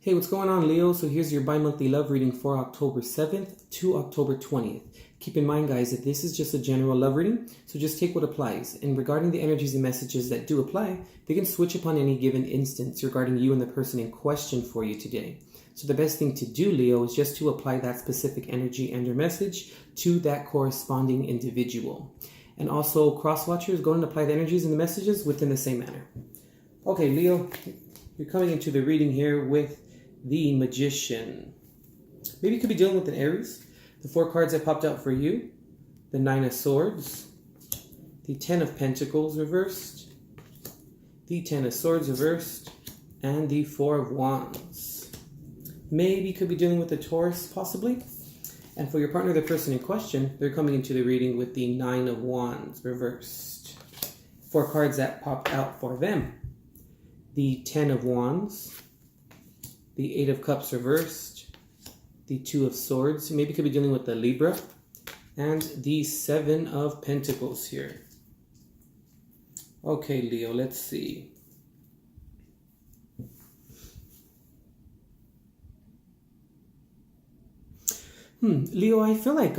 Hey, what's going on, Leo? So here's your bi-monthly love reading for October 7th to October 20th. Keep in mind, guys, that this is just a general love reading, so just take what applies. And regarding the energies and messages that do apply, they can switch upon any given instance regarding you and the person in question for you today. So the best thing to do, Leo, is just to apply that specific energy and or message to that corresponding individual. And also, cross-watchers, go and apply the energies and the messages within the same manner. Okay, Leo, you're coming into the reading here with the Magician. Maybe you could be dealing with an Aries. The 4 cards that popped out for you: the 9 of Swords, the 10 of Pentacles reversed, the 10 of Swords reversed, and the 4 of Wands. Maybe you could be dealing with a Taurus, possibly. And for your partner, the person in question, they're coming into the reading with the 9 of Wands reversed. 4 cards that popped out for them: the 10 of Wands, the 8 of Cups reversed, the 2 of Swords. Maybe you could be dealing with the Libra, and the 7 of Pentacles here. Okay, Leo, let's see. Leo, I feel like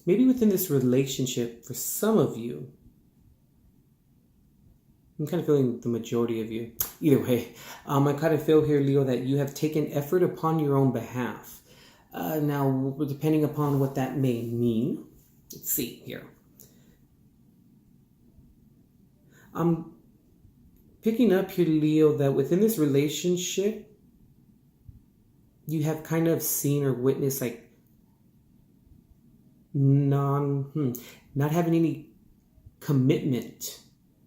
maybe within this relationship, for some of you, I'm kind of feeling the majority of you. Either way, I kind of feel here, Leo, that you have taken effort upon your own behalf. Now, depending upon what that may mean, let's see here. I'm picking up here, Leo, that within this relationship, you have kind of seen or witnessed like not having any commitment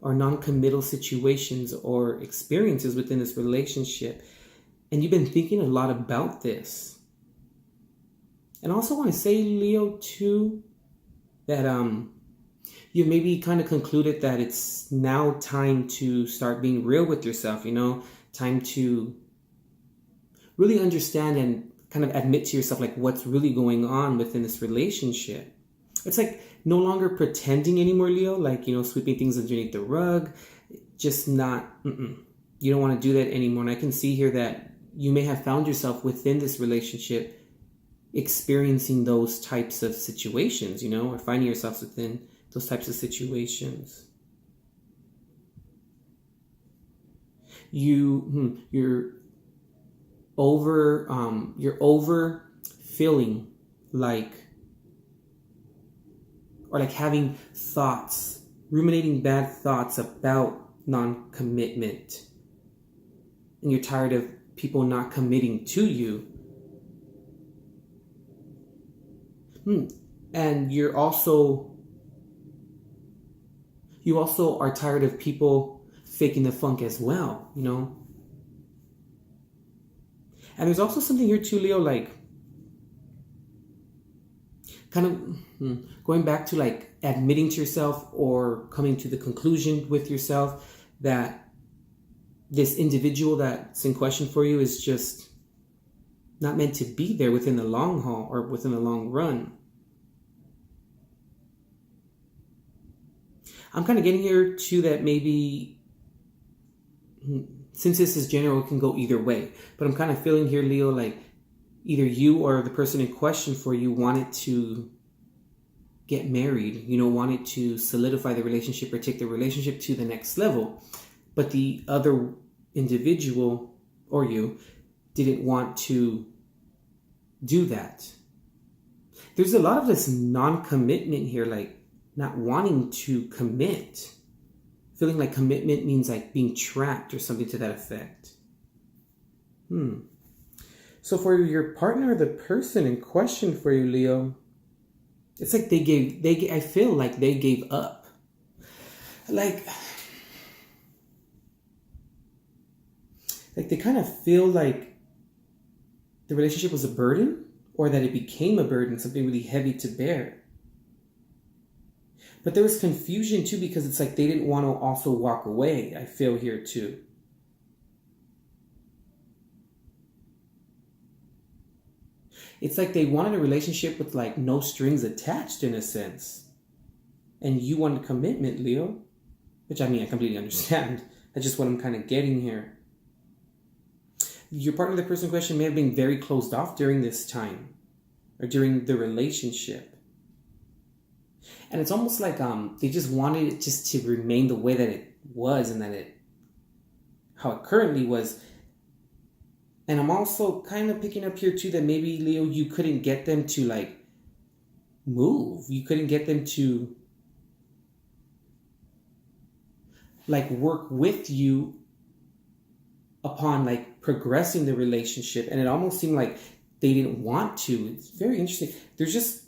or non-committal situations or experiences within this relationship. And you've been thinking a lot about this. And I also want to say, Leo, too, that you maybe kind of concluded that it's now time to start being real with yourself, time to really understand and kind of admit to yourself like what's really going on within this relationship. It's like no longer pretending anymore, Leo, like, sweeping things underneath the rug. Just not, you don't want to do that anymore. And I can see here that you may have found yourself within this relationship experiencing those types of situations, or finding yourselves within those types of situations. You're over feeling like, or like having thoughts, ruminating bad thoughts about non-commitment. And you're tired of people not committing to you. And you also are tired of people faking the funk as well, And there's also something here too, Leo, like kind of going back to like admitting to yourself or coming to the conclusion with yourself that this individual that's in question for you is just not meant to be there within the long haul or within the long run. I'm kind of getting here too that maybe, since this is general, it can go either way. But I'm kind of feeling here, Leo, like either you or the person in question for you wanted to get married, wanted to solidify the relationship or take the relationship to the next level. But the other individual or you didn't want to do that. There's a lot of this non-commitment here, like not wanting to commit. Feeling like commitment means like being trapped or something to that effect. So for your partner, the person in question for you, Leo, it's like I feel like they gave up. Like they kind of feel like the relationship was a burden, or that it became a burden, something really heavy to bear. But there was confusion too, because it's like they didn't want to also walk away, I feel here too. It's like they wanted a relationship with like no strings attached in a sense. And you wanted commitment, Leo. Which I completely understand. That's just what I'm kind of getting here. your partner, the person in question, may have been very closed off during this time or during the relationship. And it's almost like they just wanted it just to remain the way that it was and how it currently was. And I'm also kind of picking up here too that maybe, Leo, you couldn't get them to like move. You couldn't get them to like work with you upon like progressing the relationship. And it almost seemed like they didn't want to. It's very interesting. There's just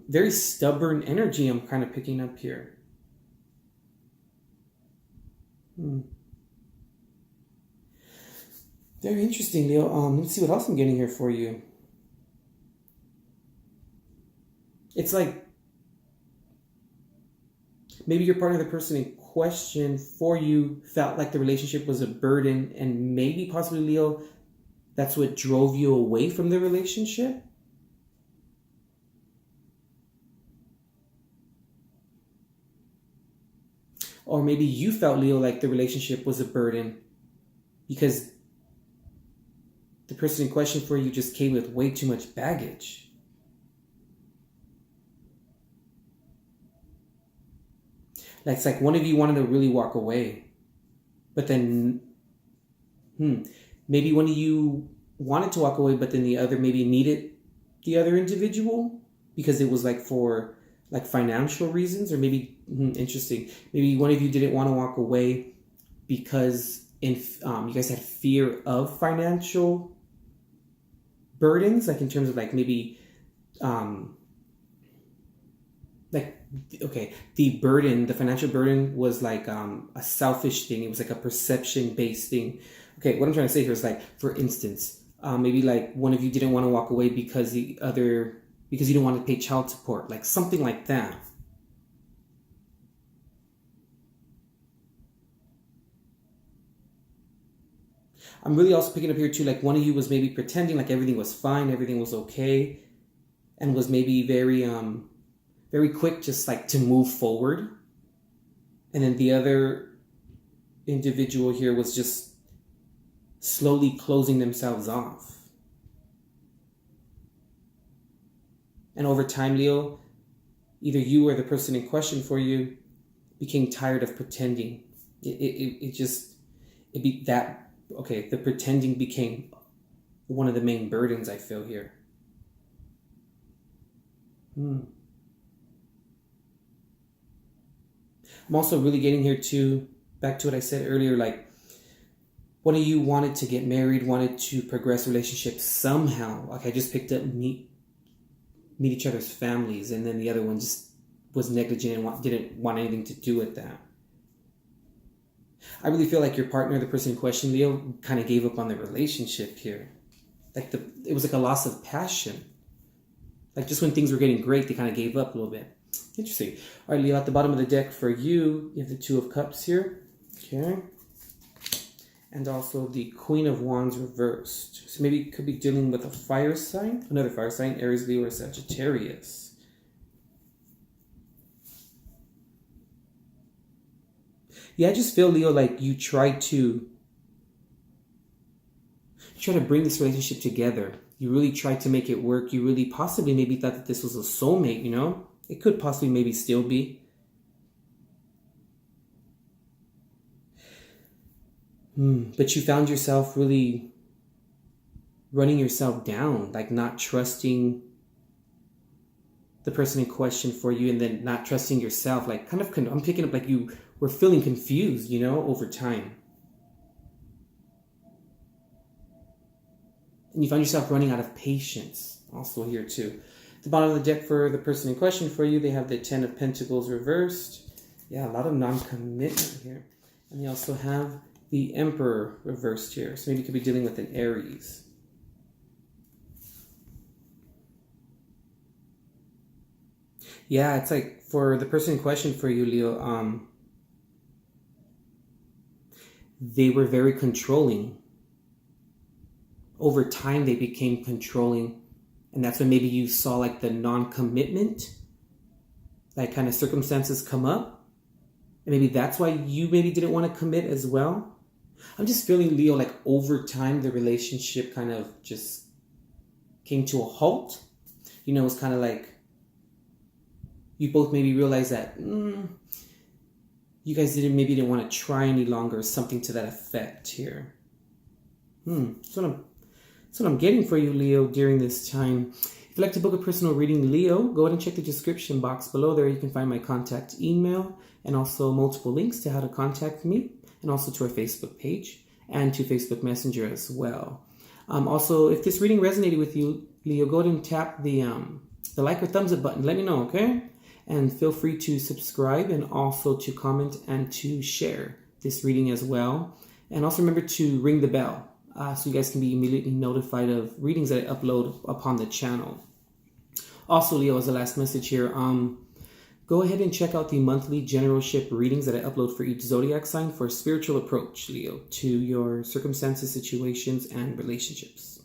very stubborn energy I'm kind of picking up here. Very interesting, Leo. Let's see what else I'm getting here for you. It's like maybe your partner, the person in question for you, felt like the relationship was a burden, and maybe possibly, Leo, that's what drove you away from the relationship. Or maybe you felt, Leo, like the relationship was a burden because the person in question for you just came with way too much baggage. Like it's like one of you wanted to really walk away, but then maybe one of you wanted to walk away, but then the other maybe needed the other individual because it was like for like financial reasons, or maybe interesting. Maybe one of you didn't want to walk away because you guys had fear of financial burdens, like in terms of like maybe the financial burden was like a selfish thing. It was like a perception based thing. Okay, what I'm trying to say here is like, for instance, maybe like one of you didn't want to walk away because you didn't want to pay child support, like something like that. I'm really also picking up here too, like one of you was maybe pretending like everything was fine, everything was okay, and was maybe very quick just like to move forward. And then the other individual here was just slowly closing themselves off. And over time, Leo, either you or the person in question for you became tired of pretending. The pretending became one of the main burdens I feel here. I'm also really getting here too, back to what I said earlier, like one of you wanted to get married, wanted to progress relationships somehow. Like I just picked up meet each other's families, and then the other one just was negligent and didn't want anything to do with that. I really feel like your partner, the person in question, Leo, kind of gave up on the relationship here. Like it was like a loss of passion. Like just when things were getting great, they kind of gave up a little bit. Interesting. All right, Leo, at the bottom of the deck for you, you have the Two of Cups here. Okay. And also the Queen of Wands reversed. So maybe it could be dealing with a fire sign, another fire sign, Aries, Leo, or Sagittarius. Yeah, I just feel, Leo, like you try to bring this relationship together. You really tried to make it work. You really possibly maybe thought that this was a soulmate, you know? It could possibly maybe still be. But you found yourself really running yourself down, like not trusting the person in question for you, and then not trusting yourself. Like I'm picking up like you were feeling confused, you know, over time. And you found yourself running out of patience also here too. At the bottom of the deck for the person in question for you, they have the Ten of Pentacles reversed. Yeah, a lot of non-commitment here. And they also have the Emperor reversed here. So maybe you could be dealing with an Aries. Yeah, it's like for the person in question for you, Leo, they were very controlling. Over time, they became controlling. And that's when maybe you saw like the non-commitment, like kind of circumstances come up. And maybe that's why you maybe didn't want to commit as well. I'm just feeling, Leo, like over time the relationship kind of just came to a halt. You know, it's kind of like you both maybe realized that you guys didn't want to try any longer, or something to that effect here. That's what I'm getting for you, Leo, during this time. If you'd like to book a personal reading, Leo, go ahead and check the description box below. There you can find my contact email and also multiple links to how to contact me, and also to our Facebook page and to Facebook Messenger as well. Also, if this reading resonated with you, Leo, go ahead and tap the like or thumbs up button. Let me know, okay? And feel free to subscribe and also to comment and to share this reading as well. And also remember to ring the bell so you guys can be immediately notified of readings that I upload upon the channel. Also, Leo, as the last message here, go ahead and check out the monthly generalship readings that I upload for each zodiac sign for a spiritual approach, Leo, to your circumstances, situations, and relationships.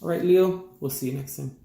All right, Leo, we'll see you next time.